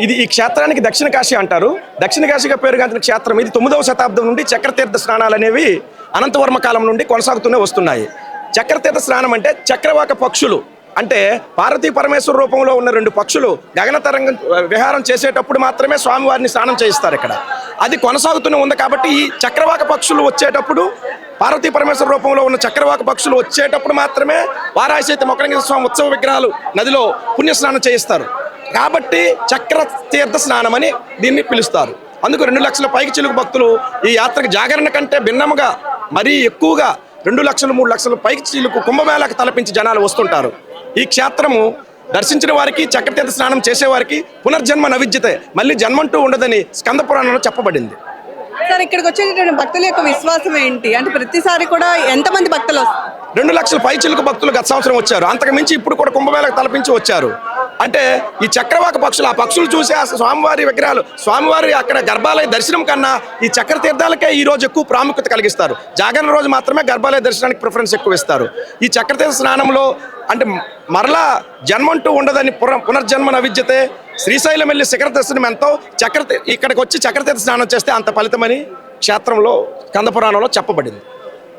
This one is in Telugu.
ఇది ఈ క్షేత్రానికి దక్షిణ కాశీ అంటారు. దక్షిణ కాశీగా పేరుగాంచిన క్షేత్రం ఇది 9వ శతాబ్దం నుండి చక్రతీర్థ స్నానాలు అనేవి అనంతవర్మ కాలం నుండి కొనసాగుతూనే వస్తున్నాయి. చక్రతీర్థ స్నానం అంటే చక్రవాక పక్షులు అంటే పార్వతీ పరమేశ్వర రూపంలో ఉన్న 2 పక్షులు గగన తరంగం విహారం చేసేటప్పుడు మాత్రమే స్వామివారిని స్నానం చేయిస్తారు ఇక్కడ. అది కొనసాగుతూనే ఉంది కాబట్టి ఈ చక్రవాక పక్షులు వచ్చేటప్పుడు పార్వతీ పరమేశ్వర రూపంలో ఉన్న చక్రవాక పక్షులు వచ్చేటప్పుడు మాత్రమే వారాహి సహిత మొక్కలింగేశ్వర స్వామి ఉత్సవ విగ్రహాలు నదిలో పుణ్యస్నానం చేయిస్తారు. కాబట్టి చక్ర తీర్థ స్నానం అని దీన్ని పిలుస్తారు. అందుకు 2 లక్షల పైకి చిలుకు భక్తులు ఈ యాత్రకు జాగరణ కంటే భిన్నముగా మరీ ఎక్కువగా 2 లక్షలు 3 లక్షల పైకి చిలుకు కుంభమేళాకు తలపించి జనాలు వస్తుంటారు. ఈ క్షేత్రము దర్శించిన వారికి చక్రతీర్థ స్నానం చేసేవారికి పునర్జన్మ నవిద్యతే, మళ్ళీ జన్మంటూ ఉండదని స్కంద పురాణంలో చెప్పబడింది. సార్ ఇక్కడికి వచ్చేటటువంటి భక్తుల యొక్క విశ్వాసం ఏంటి అంటే ప్రతిసారి కూడా ఎంతమంది భక్తులు వస్తారు? 2 లక్షల పై చిలుకు భక్తులు గత సంవత్సరం వచ్చారు. అంతకు మించి ఇప్పుడు కూడా కుంభమేళకు తలపించి వచ్చారు. అంటే ఈ చక్రవాక పక్షులు ఆ పక్షులు చూసి ఆ స్వామివారి విగ్రహాలు స్వామివారి అక్కడ గర్భాలయ దర్శనం కన్నా ఈ చక్ర తీర్థాలకే ఈ రోజు ఎక్కువ ప్రాముఖ్యత కలిగిస్తారు. జాగరణ రోజు మాత్రమే గర్భాలయ దర్శనానికి ప్రిఫరెన్స్ ఎక్కువ ఇస్తారు. ఈ చక్రతీర్థ స్నానంలో అంటే మరలా జన్మంటూ ఉండదని పునర్జన్మ నవిద్యతే, శ్రీశైలం వెళ్ళి శిఖర దర్శనం ఎంతో ఇక్కడికి వచ్చి చక్రతీర్థ స్నానం చేస్తే అంత ఫలితమని క్షేత్రంలో స్కంద పురాణంలో చెప్పబడింది.